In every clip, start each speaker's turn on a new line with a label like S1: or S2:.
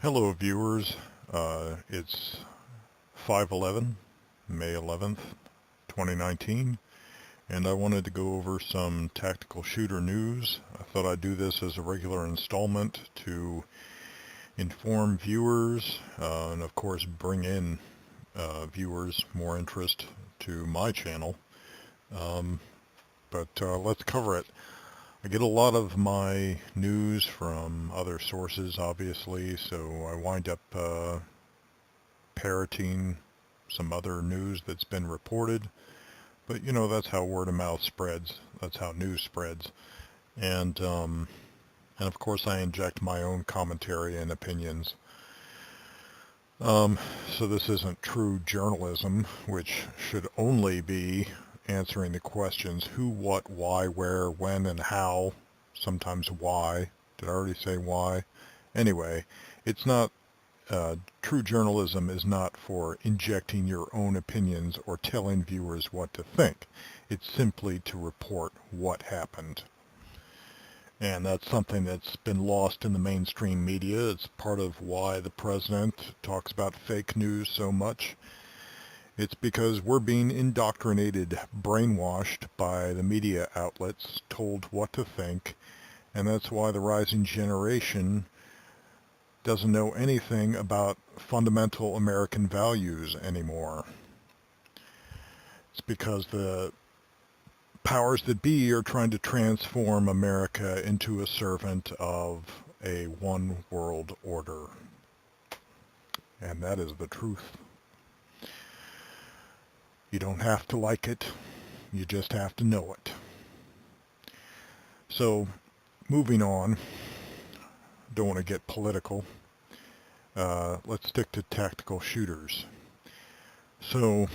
S1: Hello viewers, it's 5/11, May 11th, 2019, and I wanted to go over some tactical shooter news. I thought I'd do this as a regular installment to inform viewers and of course bring in viewers more interest to my channel. But let's cover it. I get a lot of my news from other sources, obviously, so I wind up parroting some other news that's been reported. But, you know, that's how word of mouth spreads. That's how news spreads. And of course, I inject my own commentary and opinions. So this isn't true journalism, which should only be answering the questions who, what, why, where, when, and how. Sometimes why. Did I already say why? Anyway, it's not, true journalism is not for injecting your own opinions or telling viewers what to think. It's simply to report what happened. And that's something that's been lost in the mainstream media. It's part of why the president talks about fake news so much. It's because we're being indoctrinated, brainwashed by the media outlets, told what to think, and that's why the rising generation doesn't know anything about fundamental American values anymore. It's because the powers that be are trying to transform America into a servant of a one world order. And that is the truth. You don't have to like it, you just have to know it. So, moving on, don't want to get political. Let's stick to tactical shooters. So,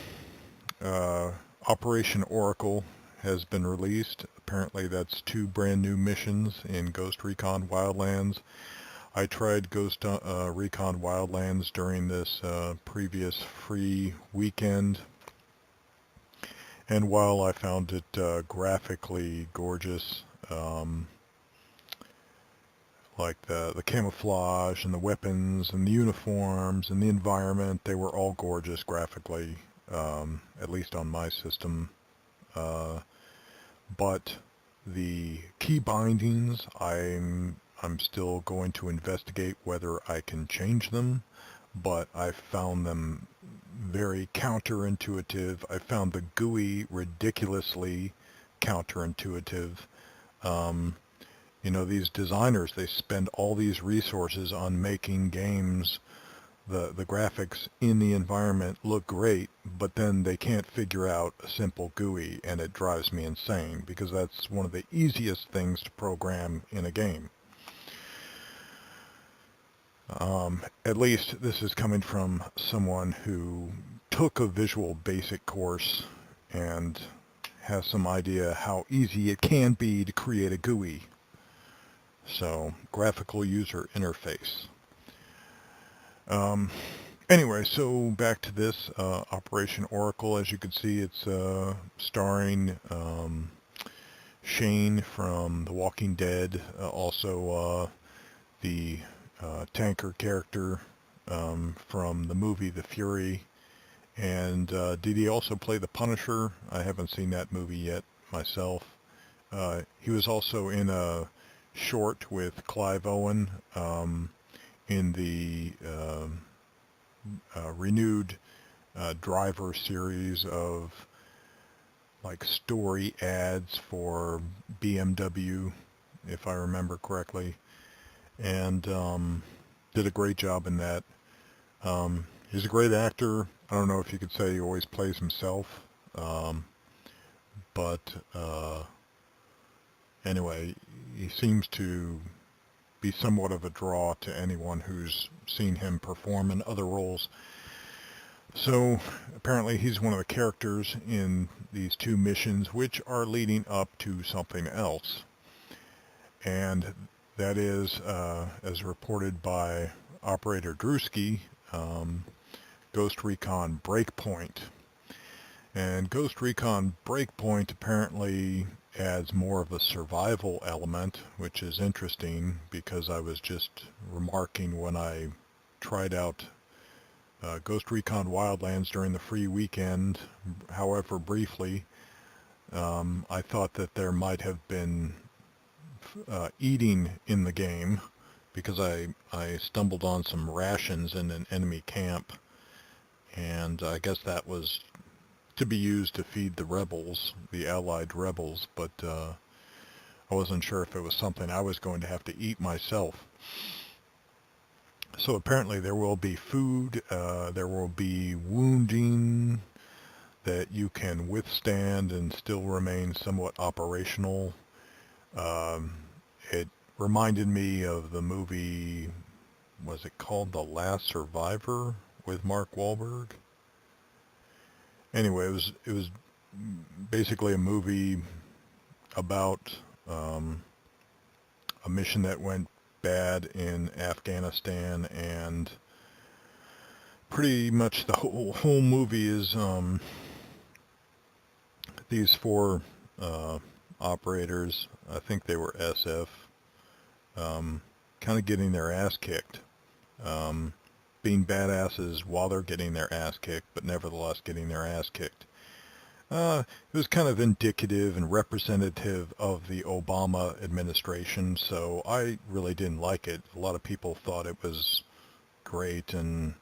S1: Operation Oracle has been released. Apparently that's 2 brand new missions in Ghost Recon Wildlands. I tried Recon Wildlands during this previous free weekend. And while I found it graphically gorgeous, like the camouflage and the weapons and the uniforms and the environment, they were all gorgeous graphically, at least on my system. But the key bindings, I'm still going to investigate whether I can change them, but I found them very counterintuitive. I found the GUI ridiculously counterintuitive. You know, these designers, they spend all these resources on making games, the graphics in the environment look great, but then they can't figure out a simple GUI, and it drives me insane because that's one of the easiest things to program in a game. At least this is coming from someone who took a Visual Basic course and has some idea how easy it can be to create a GUI. So, graphical user interface. Anyway, so back to this, Operation Oracle. As you can see, it's starring Shane from The Walking Dead, also the tanker character from the movie The Fury. And did he also play the Punisher? I haven't seen that movie yet myself. He was also in a short with Clive Owen in the renewed Driver series of like story ads for BMW, if I remember correctly, and did a great job in that. He's a great actor. I don't know if you could say he always plays himself, but anyway, he seems to be somewhat of a draw to anyone who's seen him perform in other roles. So apparently he's one of the characters in these 2 missions, which are leading up to something else. And that is, as reported by Operator Drewski, Ghost Recon Breakpoint. And Ghost Recon Breakpoint apparently adds more of a survival element, which is interesting because I was just remarking when I tried out Ghost Recon Wildlands during the free weekend, however briefly. I thought that there might have been eating in the game because I stumbled on some rations in an enemy camp, and I guess that was to be used to feed the rebels, the allied rebels, but I wasn't sure if it was something I was going to have to eat myself. So apparently there will be food, there will be wounding that you can withstand and still remain somewhat operational. It reminded me of the movie, was it called The Last Survivor with Mark Wahlberg? Anyway, it was basically a movie about a mission that went bad in Afghanistan, and pretty much the whole movie is these four operators, I think they were SF, kind of getting their ass kicked, being badasses while they're getting their ass kicked, but nevertheless getting their ass kicked. It was kind of indicative and representative of the Obama administration, so I really didn't like it. A lot of people thought it was great, and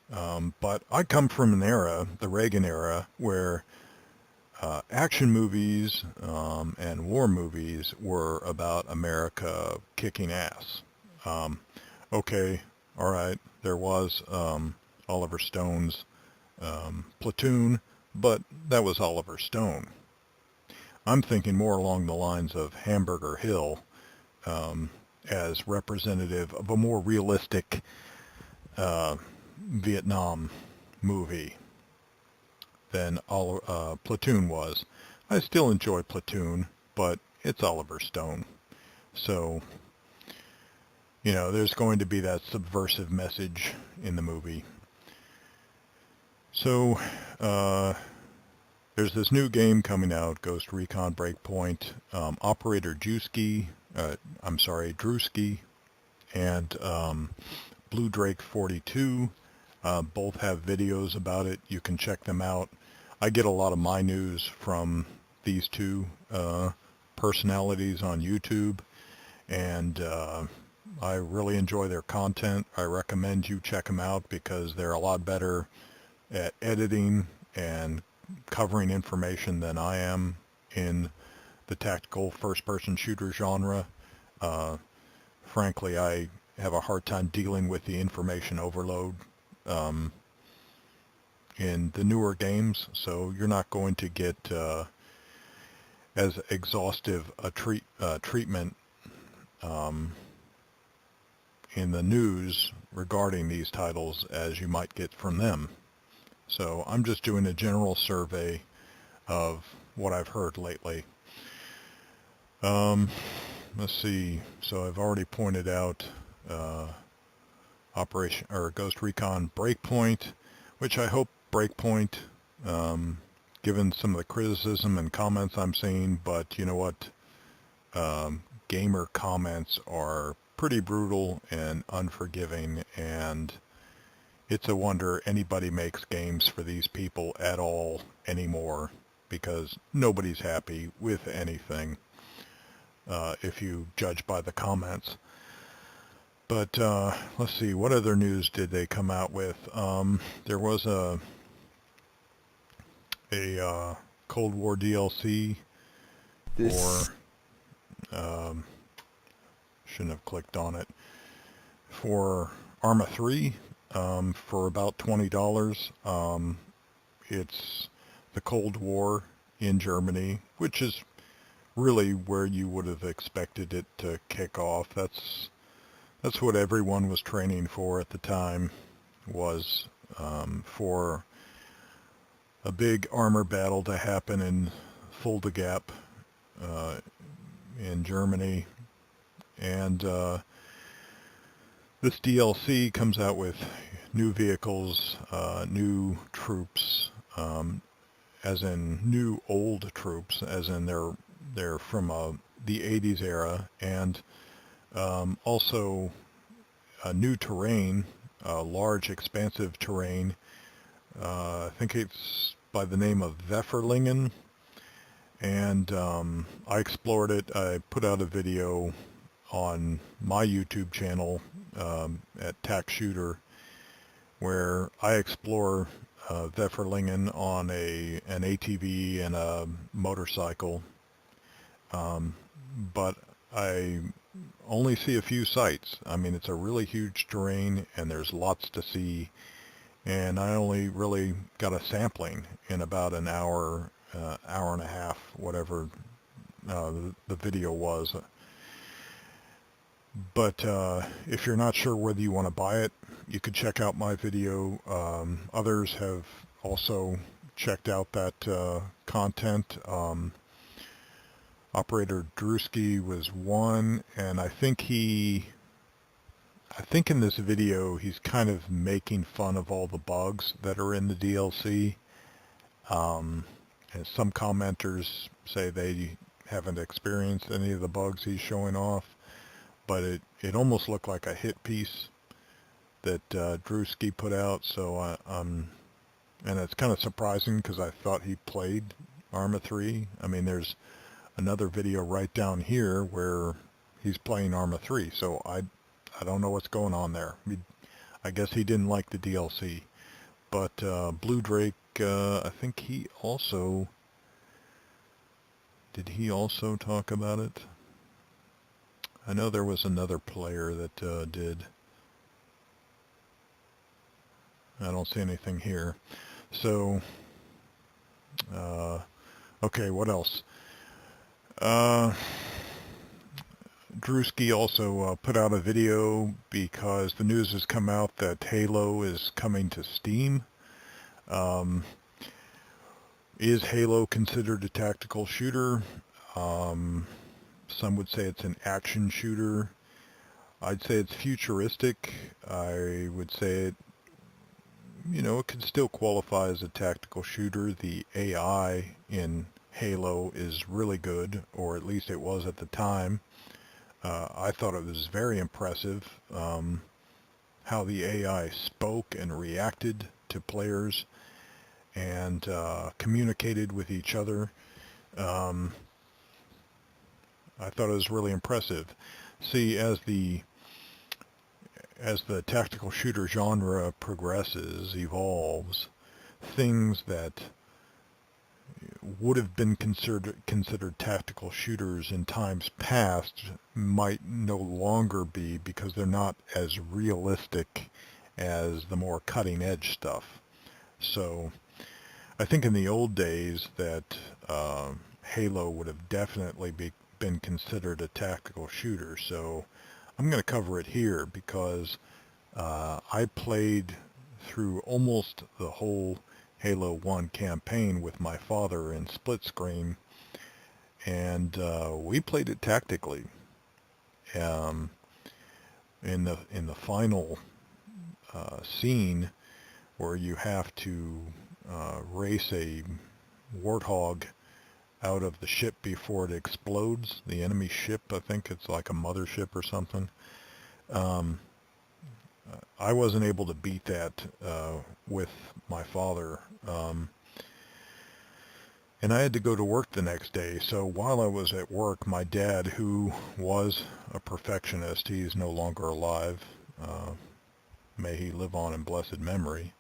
S1: but I come from an era, the Reagan era, where action movies and war movies were about America kicking ass. Okay, all right, there was Oliver Stone's Platoon, but that was Oliver Stone. I'm thinking more along the lines of Hamburger Hill as representative of a more realistic Vietnam movie than Platoon was. I still enjoy Platoon, but it's Oliver Stone. So, you know, there's going to be that subversive message in the movie. So, there's this new game coming out, Ghost Recon Breakpoint. Operator Drewski, and Blue Drake 42 both have videos about it. You can check them out. I get a lot of my news from these two personalities on YouTube, and I really enjoy their content. I recommend you check them out because they're a lot better at editing and covering information than I am in the tactical first-person shooter genre. Frankly, I have a hard time dealing with the information overload in the newer games, so you're not going to get as exhaustive a treatment in the news regarding these titles as you might get from them. So I'm just doing a general survey of what I've heard lately. Let's see. So I've already pointed out Ghost Recon Breakpoint, which I hope Breakpoint, given some of the criticism and comments I'm seeing, but you know what? Gamer comments are pretty brutal and unforgiving, and it's a wonder anybody makes games for these people at all anymore, because nobody's happy with anything if you judge by the comments. But let's see, what other news did they come out with? There was a Cold War DLC for shouldn't have clicked on it, for Arma 3 for about $20. It's the Cold War in Germany, which is really where you would have expected it to kick off. That's what everyone was training for at the time, was for a big armor battle to happen in Fulda Gap in Germany. And this DLC comes out with new vehicles, new troops, as in new old troops, as in they're from the 80s era, and also a new terrain, a large, expansive terrain. I think it's by the name of Pfefferlingen, and I explored it. I put out a video on my YouTube channel at TAC Shooter, where I explore Pfefferlingen on an ATV and a motorcycle, but I only see a few sites. I mean, it's a really huge terrain and there's lots to see, and I only really got a sampling in about an hour, hour and a half, whatever the video was. But if you're not sure whether you want to buy it, you could check out my video. Others have also checked out that content. Operator Drewski was one, and I think in this video he's kind of making fun of all the bugs that are in the DLC. And some commenters say they haven't experienced any of the bugs he's showing off, but it almost looked like a hit piece that Drewski put out. So and it's kind of surprising because I thought he played Arma 3. I mean, there's another video right down here where he's playing Arma 3, so I don't know what's going on there. I guess he didn't like the DLC. But Blue Drake, I think he also... Did he also talk about it? I know there was another player that did. I don't see anything here. So, okay, what else? Drewski also put out a video because the news has come out that Halo is coming to Steam. Is Halo considered a tactical shooter? Some would say it's an action shooter. I'd say it's futuristic. I would say it, it could still qualify as a tactical shooter. The AI in Halo is really good, or at least it was at the time. I thought it was very impressive how the AI spoke and reacted to players and communicated with each other. I thought it was really impressive. See, as the tactical shooter genre progresses, evolves, things that would have been considered tactical shooters in times past might no longer be, because they're not as realistic as the more cutting-edge stuff. So I think in the old days that Halo would have definitely been considered a tactical shooter. So I'm going to cover it here because I played through almost the whole Halo 1 campaign with my father in split screen, and we played it tactically. In the final scene where you have to race a warthog out of the ship before it explodes, the enemy ship, I think it's like a mothership or something. I wasn't able to beat that with my father, and I had to go to work the next day. So while I was at work, my dad, who was a perfectionist, he's no longer alive, may he live on in blessed memory,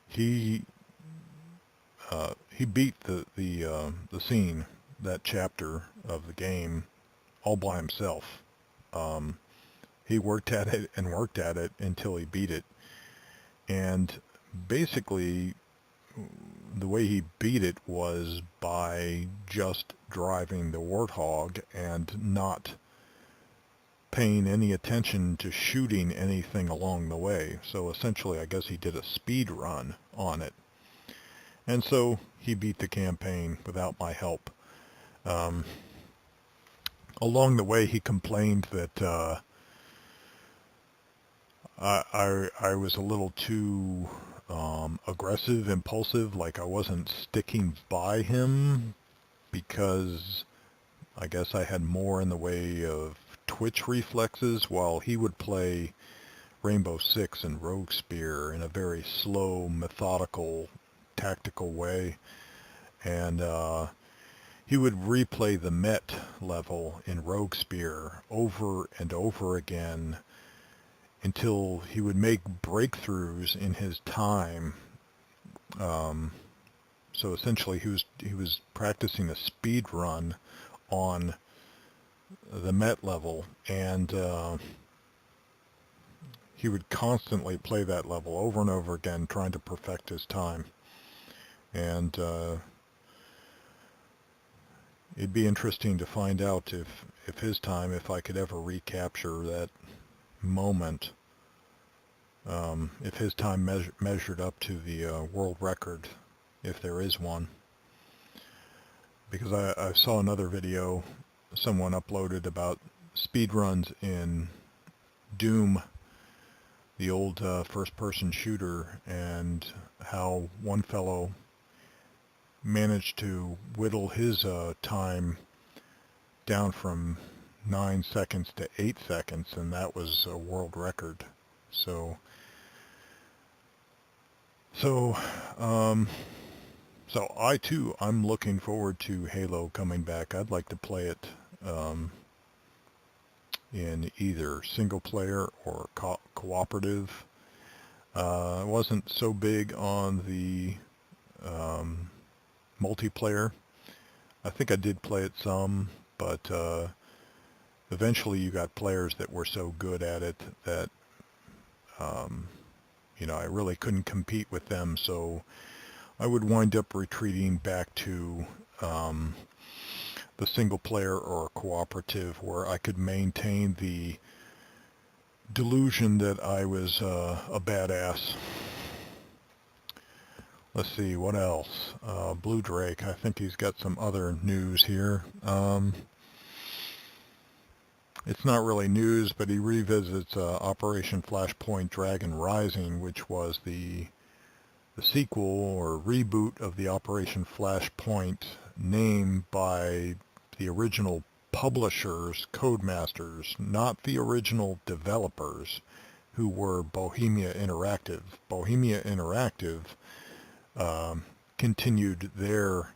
S1: he beat the scene, that chapter of the game, all by himself. He worked at it and worked at it until he beat it. And basically, the way he beat it was by just driving the warthog and not paying any attention to shooting anything along the way. So essentially, I guess he did a speed run on it. And so he beat the campaign without my help. Along the way, he complained that I was a little too aggressive, impulsive, like I wasn't sticking by him because I guess I had more in the way of twitch reflexes, while he would play Rainbow Six and Rogue Spear in a very slow, methodical, tactical way. And he would replay the Met level in Rogue Spear over and over again until he would make breakthroughs in his time. So essentially he was practicing a speed run on the Met level, and he would constantly play that level over and over again, trying to perfect his time. And it'd be interesting to find out if his time, if I could ever recapture that moment, if his time measured up to the world record, if there is one. Because I saw another video someone uploaded about speedruns in Doom, the old first-person shooter, and how one fellow managed to whittle his time down from 9 seconds to 8 seconds, and that was a world record. So I too, I'm looking forward to Halo coming back. I'd like to play it in either single player or cooperative. I wasn't so big on the multiplayer. I think I did play it some, but eventually you got players that were so good at it that I really couldn't compete with them, so I would wind up retreating back to the single player or cooperative, where I could maintain the delusion that I was a badass. Let's see, what else? Blue Drake, I think he's got some other news here. It's not really news, but he revisits Operation Flashpoint Dragon Rising, which was the sequel or reboot of the Operation Flashpoint name by the original publishers, Codemasters, not the original developers, who were Bohemia Interactive. Bohemia Interactive continued their,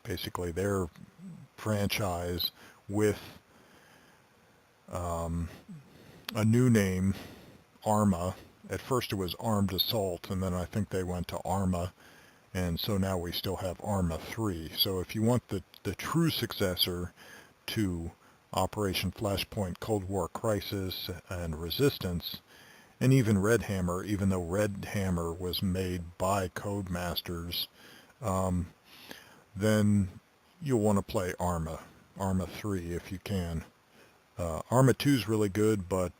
S1: basically their franchise with a new name, Arma. At first it was Armed Assault, and then I think they went to Arma, and so now we still have Arma 3. So if you want the true successor to Operation Flashpoint, Cold War Crisis, and Resistance, and even Red Hammer, even though Red Hammer was made by Codemasters, then you'll want to play Arma 3 if you can. Arma 2 is really good, but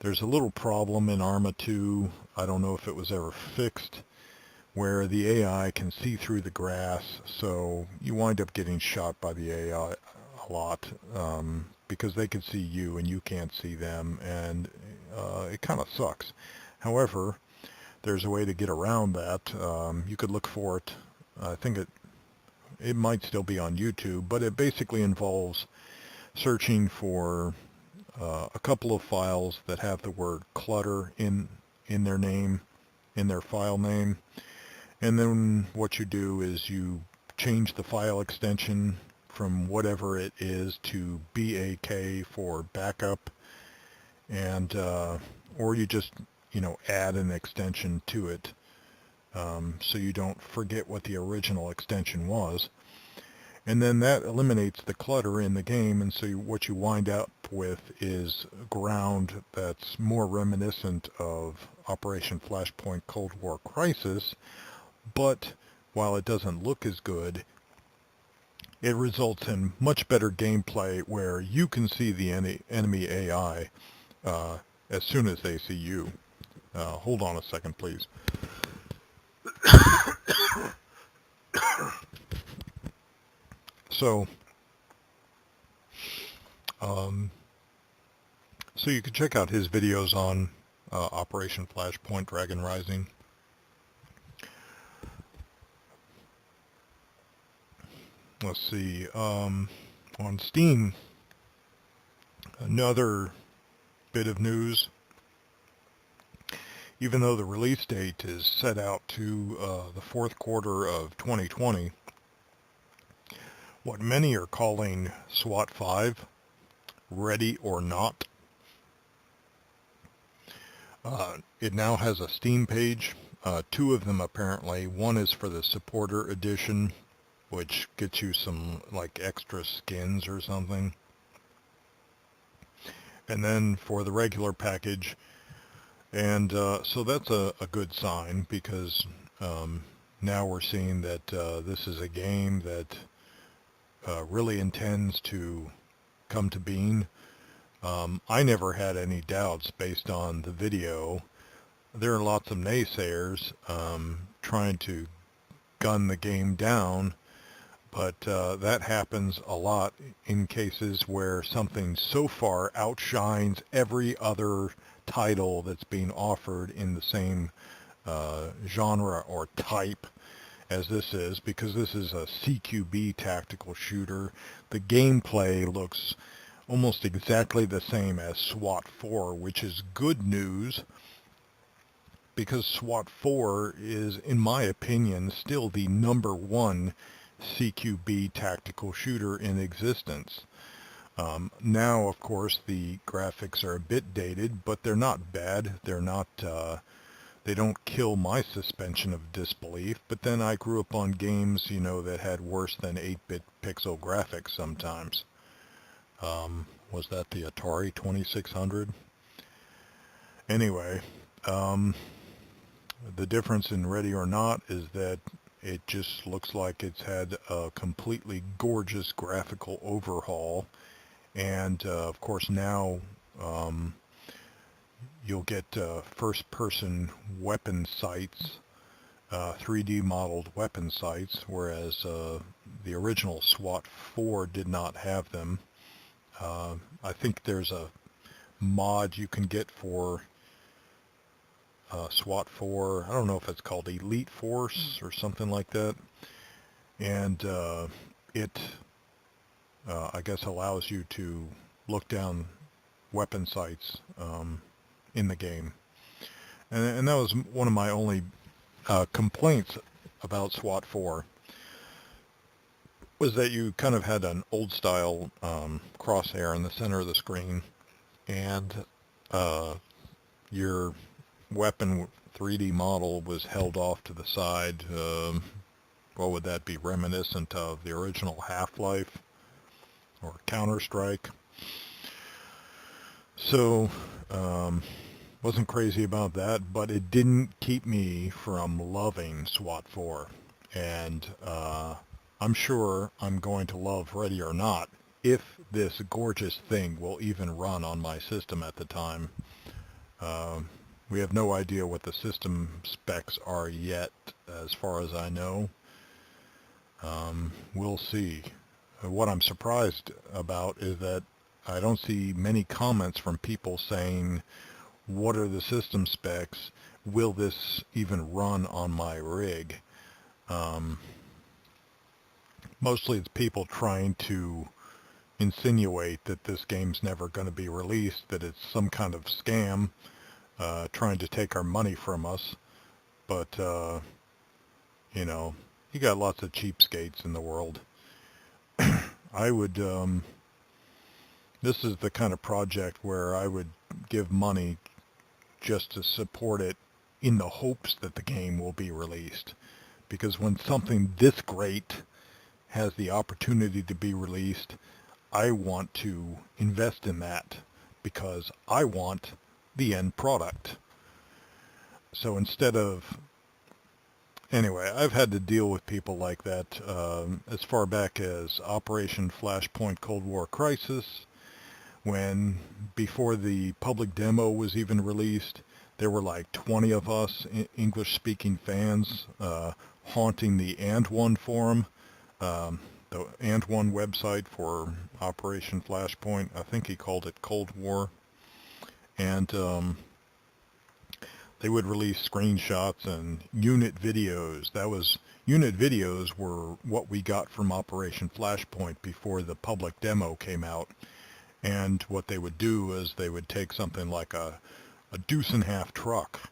S1: there's a little problem in Arma 2, I don't know if it was ever fixed, where the AI can see through the grass, so you wind up getting shot by the AI a lot, because they can see you and you can't see them, and it kind of sucks. However, there's a way to get around that. You could look for it. I think it might still be on YouTube, but it basically involves searching for a couple of files that have the word clutter in their name, in their file name, and then what you do is you change the file extension from whatever it is to BAK for backup, and or you just add an extension to it, so you don't forget what the original extension was. And then that eliminates the clutter in the game, and so what you wind up with is ground that's more reminiscent of Operation Flashpoint Cold War Crisis, but while it doesn't look as good, it results in much better gameplay where you can see the enemy AI as soon as they see you. Hold on a second, please. So you can check out his videos on Operation Flashpoint Dragon Rising. let's see, on Steam, another bit of news. Even though the release date is set out to the fourth quarter of 2020, what many are calling SWAT 5, Ready or Not, it now has a Steam page, two of them apparently. One is for the supporter edition, which gets you some like extra skins or something. And then for the regular package. And so that's a good sign, because now we're seeing that this is a game that really intends to come to being. I never had any doubts based on the video. There are lots of naysayers trying to gun the game down, but that happens a lot in cases where something so far outshines every other title that's being offered in the same genre or type as this is, because this is a CQB tactical shooter. The gameplay looks almost exactly the same as SWAT 4, which is good news, because SWAT 4 is, in my opinion, still the #1 CQB tactical shooter in existence. Now, of course, the graphics are a bit dated, but they're not bad. They're not, they don't kill my suspension of disbelief, but then I grew up on games, you know, that had worse than 8-bit pixel graphics sometimes. Was that the Atari 2600? Anyway, the difference in Ready or Not is that it just looks like it's had a completely gorgeous graphical overhaul. And of course now you'll get first-person weapon sights, 3D modeled weapon sights, whereas the original SWAT 4 did not have them. I think there's a mod you can get for SWAT 4. I don't know if it's called Elite Force or something like that. And it I guess allows you to look down weapon sights in the game. And that was one of my only complaints about SWAT 4, was that you kind of had an old style crosshair in the center of the screen, and your weapon 3D model was held off to the side. What would that be, reminiscent of the original Half-Life or Counter-Strike? So wasn't crazy about that, but it didn't keep me from loving SWAT 4. And I'm sure I'm going to love Ready or Not if this gorgeous thing will even run on my system at the time. We have no idea what the system specs are yet, as far as I know. We'll see. What I'm surprised about is that I don't see many comments from people saying, what are the system specs? Will this even run on my rig? Mostly it's people trying to insinuate that this game's never going to be released, that it's some kind of scam, trying to take our money from us. But, you know, you got lots of cheapskates in the world. I would, this is the kind of project where I would give money just to support it in the hopes that the game will be released. Because when something this great has the opportunity to be released, I want to invest in that, because I want the end product. So instead of, anyway, I've had to deal with people like that as far back as Operation Flashpoint Cold War Crisis, when before the public demo was even released, there were like 20 of us English-speaking fans haunting the And1 forum, the And1 website for Operation Flashpoint. I think he called it Cold War. And they would release screenshots and unit videos. That was Unit videos were what we got from Operation Flashpoint before the public demo came out. And what they would do is they would take something like a deuce and a half truck,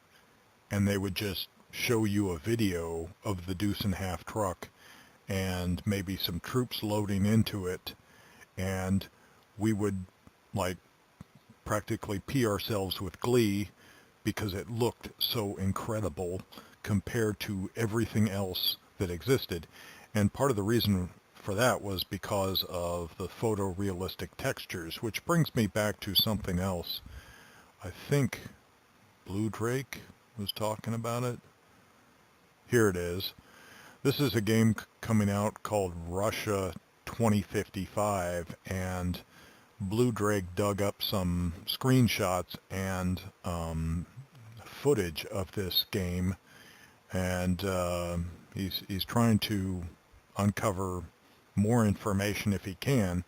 S1: and they would just show you a video of the deuce and a half truck and maybe some troops loading into it, and we would like practically pee ourselves with glee because it looked so incredible compared to everything else that existed. And part of the reason for that was because of the photorealistic textures, which brings me back to something else. I think Blue Drake was talking about it. Here it is. This is a game coming out called Russia 2055, and Blue Drake dug up some screenshots and footage of this game, and he's trying to uncover more information if he can.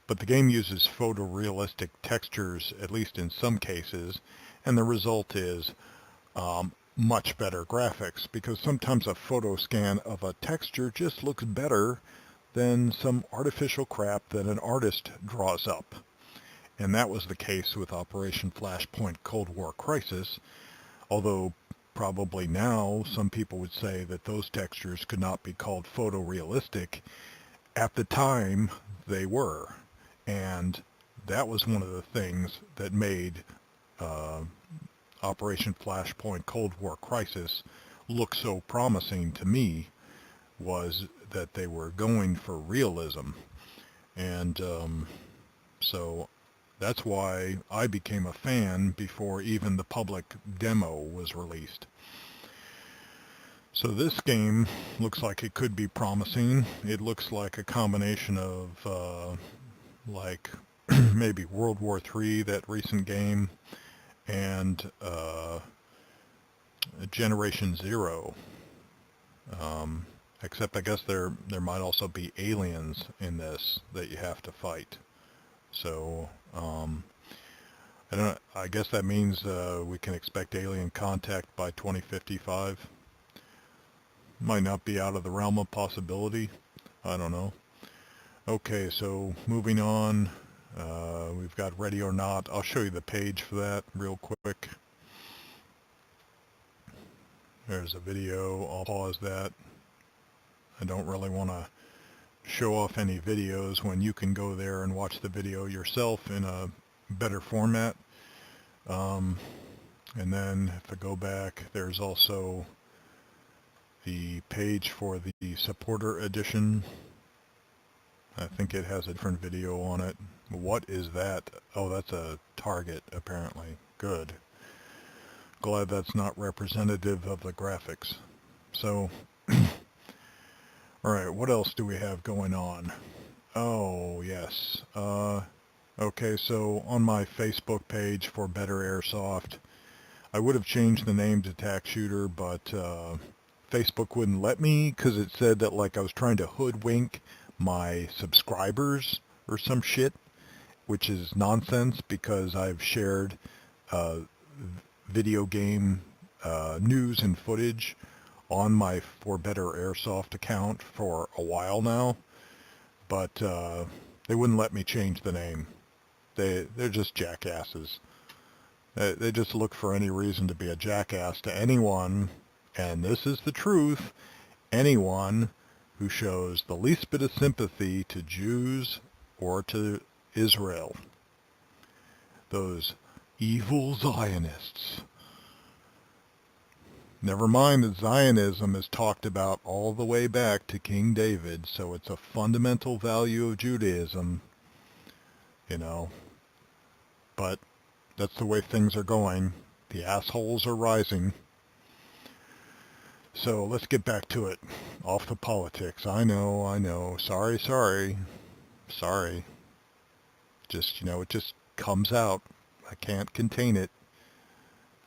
S1: But the game uses photorealistic textures, at least in some cases, and the result is much better graphics, because sometimes a photo scan of a texture just looks better than some artificial crap that an artist draws up. And that was the case with Operation Flashpoint Cold War Crisis, although probably now some people would say that those textures could not be called photorealistic. At the time, they were. And that was one of the things that made Operation Flashpoint Cold War Crisis look so promising to me, was that they were going for realism. And so that's why I became a fan before even the public demo was released. So this game looks like it could be promising. It looks like a combination of like maybe World War III, that recent game, and Generation Zero. Except I guess there might also be aliens in this that you have to fight. So I guess that means we can expect alien contact by 2055. Might not be out of the realm of possibility. I don't know. Okay, so moving on. We've got Ready or Not. I'll show you the page for that real quick. There's a video. I'll pause that. I don't really want to show off any videos when you can go there and watch the video yourself in a better format. And then if I go back, there's also the page for the supporter edition. I think it has a different video on it. What is that? Oh, that's a target, apparently. Good. Glad that's not representative of the graphics. So, alright, what else do we have going on? Oh, yes. Okay, so on my Facebook page for Better Airsoft, I would have changed the name to Tac Shooter, but Facebook wouldn't let me because it said that like I was trying to hoodwink my subscribers or some shit, which is nonsense because I've shared video game news and footage on my For Better Airsoft account for a while now, but they wouldn't let me change the name. They're just jackasses. They just look for any reason to be a jackass to anyone, and this is the truth, anyone who shows the least bit of sympathy to Jews or to Israel. Those evil Zionists. Never mind that Zionism is talked about all the way back to King David, so it's a fundamental value of Judaism, you know. But that's the way things are going. The assholes are rising. So let's get back to it. Off the politics. I know. Sorry. Just, it just comes out. I can't contain it.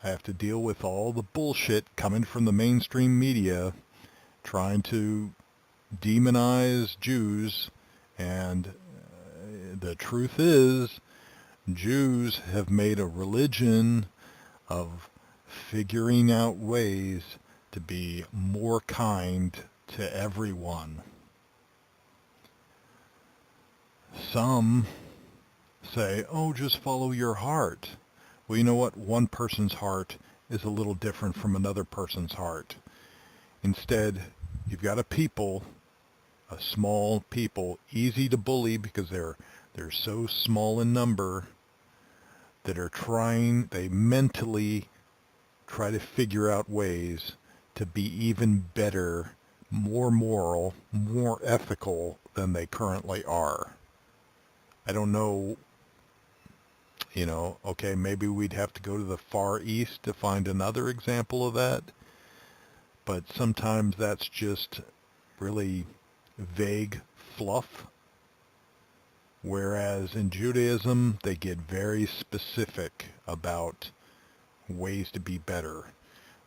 S1: I have to deal with all the bullshit coming from the mainstream media trying to demonize Jews, and the truth is Jews have made a religion of figuring out ways to be more kind to everyone. Some say, oh, just follow your heart. Well, you know what? One person's heart is a little different from another person's heart. Instead, you've got a small people, easy to bully because they're so small in number, that are they mentally try to figure out ways to be even better, more moral, more ethical than they currently are. I don't know, okay, maybe we'd have to go to the Far East to find another example of that, but sometimes that's just really vague fluff. Whereas in Judaism, they get very specific about ways to be better.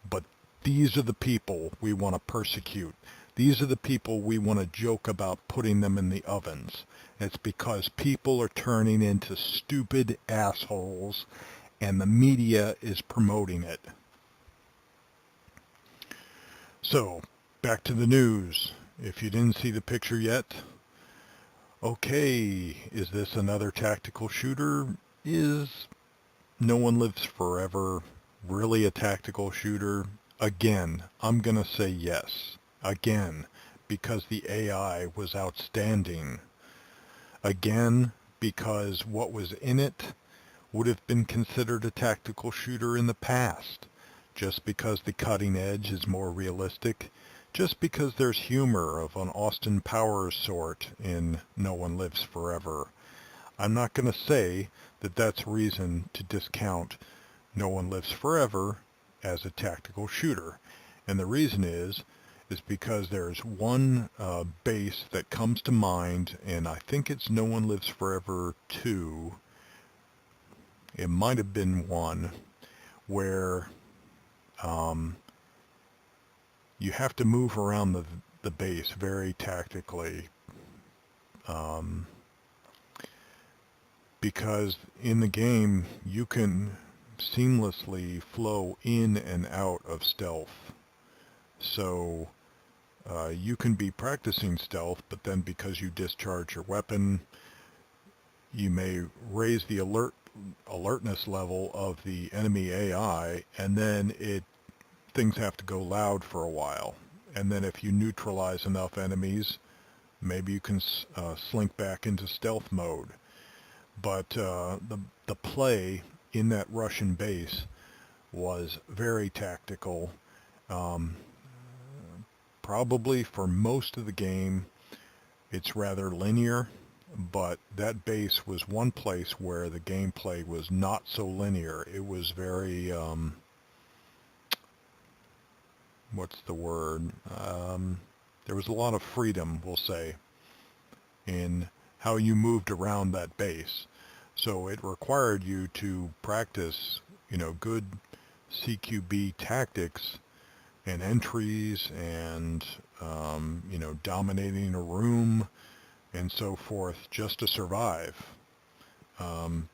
S1: But these are the people we want to persecute. These are the people we want to joke about putting them in the ovens. It's because people are turning into stupid assholes, and the media is promoting it. So, back to the news. If you didn't see the picture yet, okay, is this another tactical shooter? Is No One Lives Forever really a tactical shooter? Again, I'm going to say yes. Again, because the AI was outstanding. Again, because what was in it would have been considered a tactical shooter in the past. Just because the cutting edge is more realistic. Just because there's humor of an Austin Powers sort in No One Lives Forever. I'm not going to say that that's reason to discount No One Lives Forever as a tactical shooter. And the reason is because there's one base that comes to mind, and I think it's No One Lives Forever 2. It might have been 1, where you have to move around the base very tactically. Because in the game, you can seamlessly flow in and out of stealth. So you can be practicing stealth, but then because you discharge your weapon, you may raise the alertness level of the enemy AI, and then things have to go loud for a while. And then if you neutralize enough enemies, maybe you can slink back into stealth mode. But the play in that Russian base was very tactical. Probably for most of the game, it's rather linear, but that base was one place where the gameplay was not so linear. It was very, what's the word? There was a lot of freedom, we'll say, in how you moved around that base. So it required you to practice, good CQB tactics and entries and, dominating a room and so forth just to survive.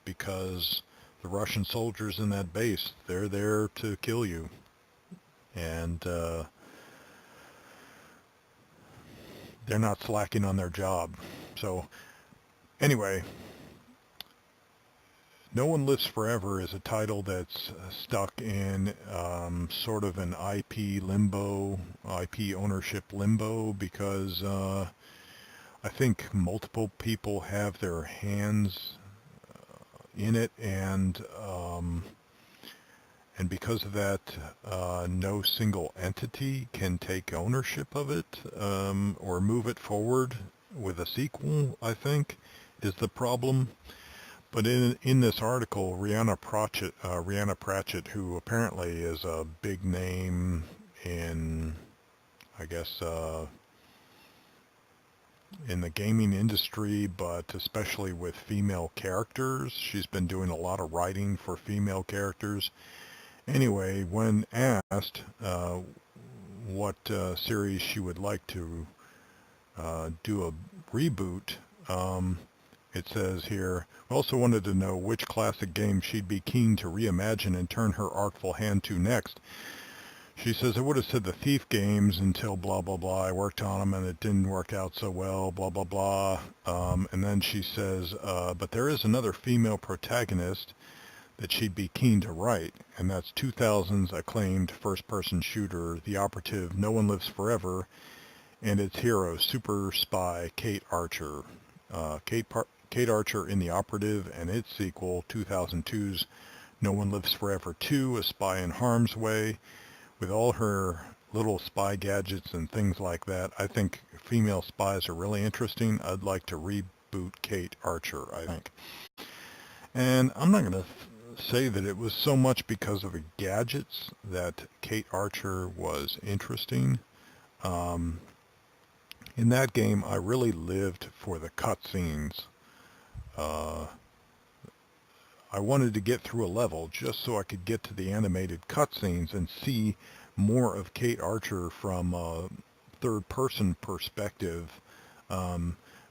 S1: Because the Russian soldiers in that base, they're there to kill you. And they're not slacking on their job. So anyway, No One Lives Forever is a title that's stuck in sort of an IP limbo, IP ownership limbo, because I think multiple people have their hands in it, and because of that, no single entity can take ownership of it or move it forward with a sequel, I think, is the problem. But in this article, Rihanna Pratchett, who apparently is a big name in, I guess, in the gaming industry, but especially with female characters. She's been doing a lot of writing for female characters. Anyway, when asked what series she would like to do a reboot, it says here, we also wanted to know which classic game she'd be keen to reimagine and turn her artful hand to next. She says, I would have said the Thief games until blah, blah, blah. I worked on them and it didn't work out so well, blah, blah, blah. And then she says, but there is another female protagonist that she'd be keen to write, and that's 2000's acclaimed first-person shooter, The Operative, No One Lives Forever, and its hero, super spy Kate Archer. Kate Archer in The Operative and its sequel, 2002's No One Lives Forever 2, A Spy in Harm's Way, with all her little spy gadgets and things like that. I think female spies are really interesting. I'd like to reboot Kate Archer, I think. And I'm not going to say that it was so much because of the gadgets that Kate Archer was interesting. In that game, I really lived for the cutscenes. I wanted to get through a level just so I could get to the animated cutscenes and see more of Kate Archer from a third-person perspective,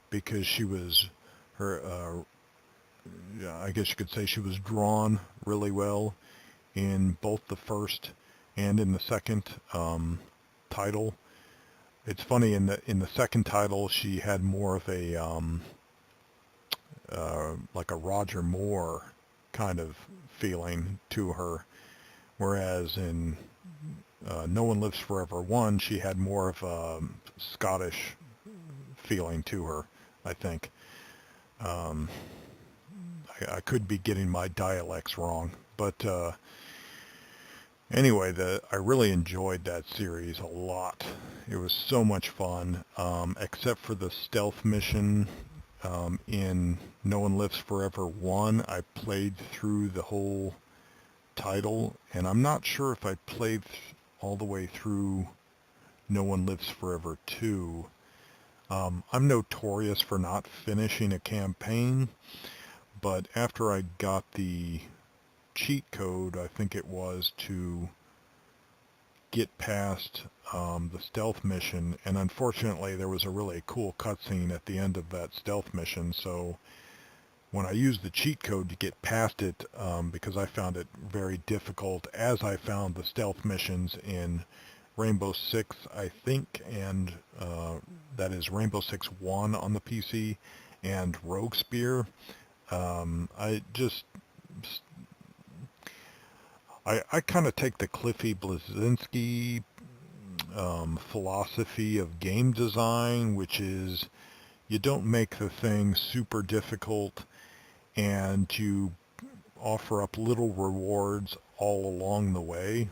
S1: because she was I guess you could say she was drawn really well in both the first and in the second title. It's funny, in the second title she had more of a like a Roger Moore kind of feeling to her, whereas in No One Lives Forever 1 she had more of a Scottish feeling to her, I think. I could be getting my dialects wrong, but anyway, I really enjoyed that series a lot. It was so much fun, except for the stealth mission in No One Lives Forever 1. I played through the whole title, and I'm not sure if I played all the way through No One Lives Forever 2. I'm notorious for not finishing a campaign, but after I got the cheat code, I think it was, to get past the stealth mission, and unfortunately there was a really cool cutscene at the end of that stealth mission, so when I used the cheat code to get past it, because I found it very difficult, as I found the stealth missions in Rainbow Six, I think, and that is Rainbow Six 1 on the PC, and Rogue Spear. I kind of take the Cliffy Bleszinski philosophy of game design, which is you don't make the thing super difficult and you offer up little rewards all along the way.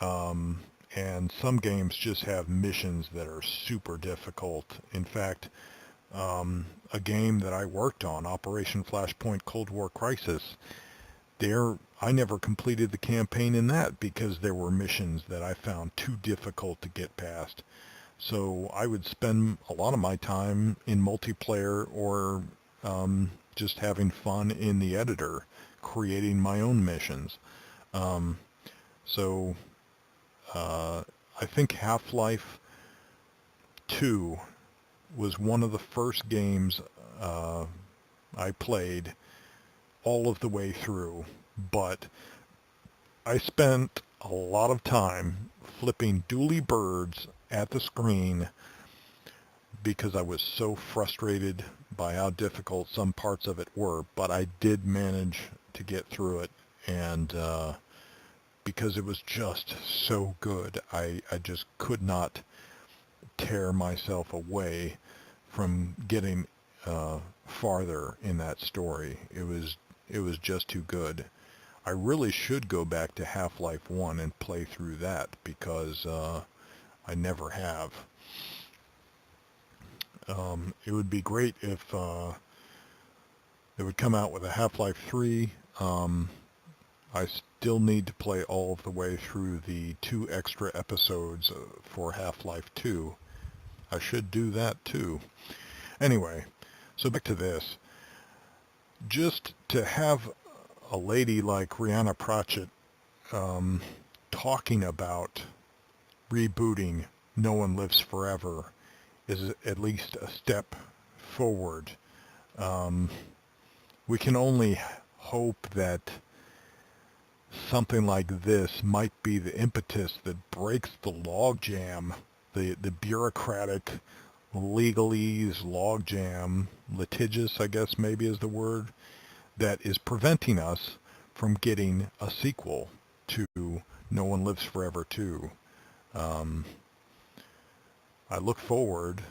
S1: And some games just have missions that are super difficult. In fact, a game that I worked on, Operation Flashpoint Cold War Crisis, I never completed the campaign in that because there were missions that I found too difficult to get past. So I would spend a lot of my time in multiplayer or just having fun in the editor, creating my own missions. I think Half-Life 2 was one of the first games I played all of the way through, but I spent a lot of time flipping dooley birds at the screen because I was so frustrated by how difficult some parts of it were, but I did manage to get through it, and because it was just so good, I just could not tear myself away from getting farther in that story. It was just too good. I really should go back to Half-Life 1 and play through that because I never have. It would be great if they would come out with a Half-Life 3. I still need to play all of the way through the 2 extra episodes for Half-Life 2. I should do that too. Anyway, so back to this. Just to have a lady like Rhianna Pratchett talking about rebooting No One Lives Forever is at least a step forward. We can only hope that something like this might be the impetus that breaks the logjam, the bureaucratic legalese logjam, litigious, I guess maybe is the word, that is preventing us from getting a sequel to No One Lives Forever 2. I look forward,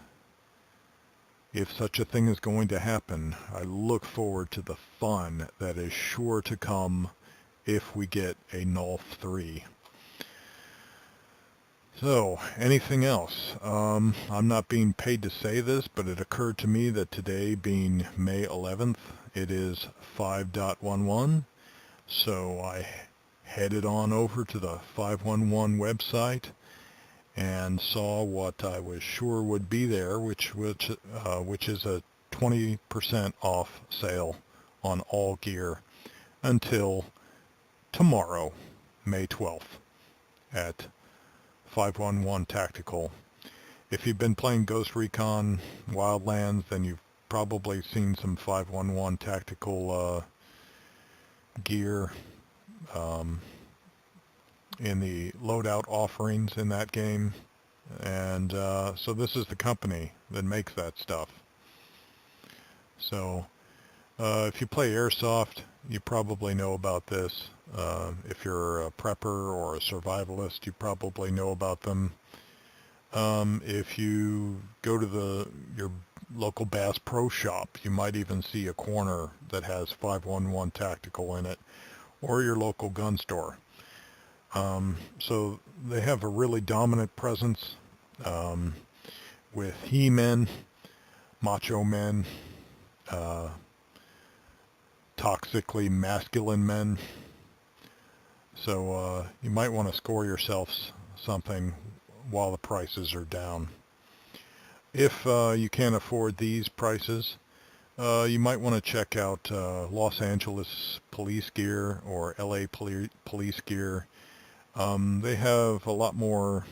S1: if such a thing is going to happen, I look forward to the fun that is sure to come if we get a Nulf 3. So, anything else? I'm not being paid to say this, but it occurred to me that today, being May 11th, it is 5.11, so I headed on over to the 511 website and saw what I was sure would be there, which is a 20% off sale on all gear until tomorrow, May 12th, at 511 Tactical. If you've been playing Ghost Recon Wildlands, then you've probably seen some 511 Tactical gear in the loadout offerings in that game. And so this is the company that makes that stuff. So if you play Airsoft, you probably know about this. If you're a prepper or a survivalist, you probably know about them. If you go to your local Bass Pro Shop, you might even see a corner that has 511 Tactical in it, or your local gun store. So they have a really dominant presence with he-men, macho men, toxically masculine men. So you might want to score yourself something while the prices are down. If you can't afford these prices, you might want to check out Los Angeles police gear or LA police gear. They have a lot more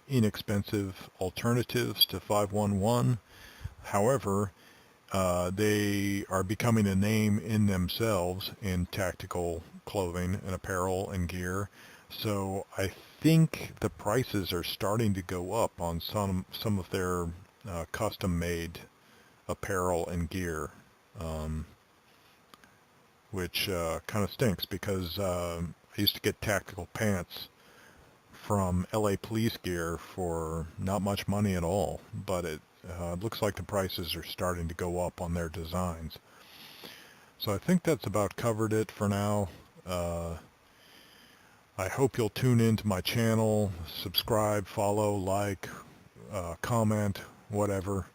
S1: inexpensive alternatives to 511. However, they are becoming a name in themselves in tactical clothing and apparel and gear. So I think the prices are starting to go up on some of their custom-made apparel and gear, which kind of stinks because I used to get tactical pants from LA Police Gear for not much money at all, but it looks like the prices are starting to go up on their designs. So I think that's about covered it for now. I hope you'll tune in to my channel, subscribe, follow, like, comment, whatever,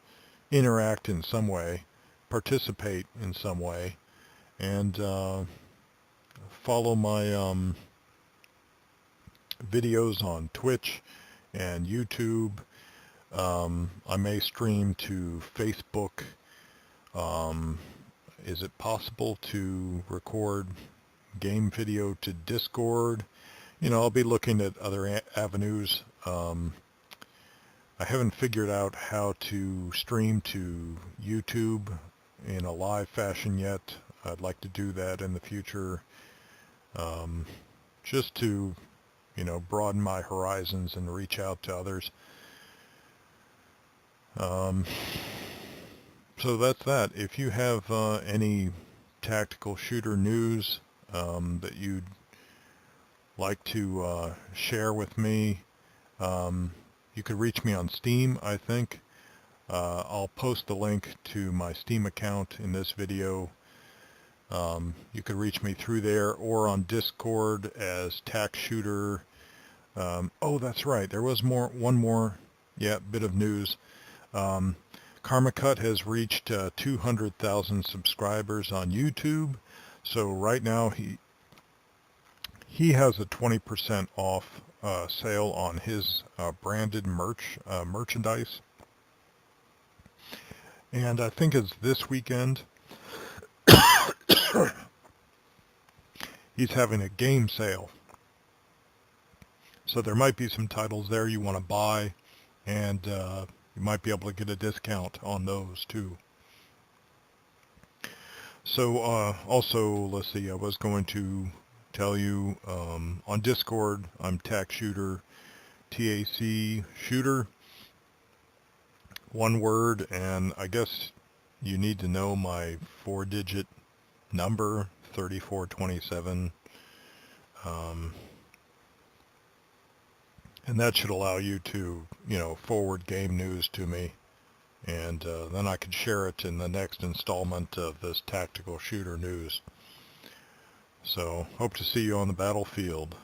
S1: interact in some way, participate in some way, and follow my videos on Twitch and YouTube. I may stream to Facebook. Is it possible to record game video to Discord? You know, I'll be looking at other avenues. I haven't figured out how to stream to YouTube in a live fashion yet. I'd like to do that in the future, just to, you know, broaden my horizons and reach out to others. So that's that. If you have any tactical shooter news that you'd like to share with me, you could reach me on Steam, I think. I'll post the link to my Steam account in this video. You could reach me through there or on Discord as Tac Shooter. Oh, that's right. There was one more bit of news. Karma Cut has reached 200,000 subscribers on YouTube. So right now he has a 20% off sale on his branded merchandise. And I think it's this weekend. He's having a game sale. So there might be some titles there you want to buy, and you might be able to get a discount on those too. So also, let's see, I was going to tell you on Discord, I'm TAC Shooter, TAC Shooter, one word, and I guess you need to know my 4-digit number, 3427, and that should allow you to, forward game news to me, and then I can share it in the next installment of this Tactical Shooter News. So, hope to see you on the battlefield.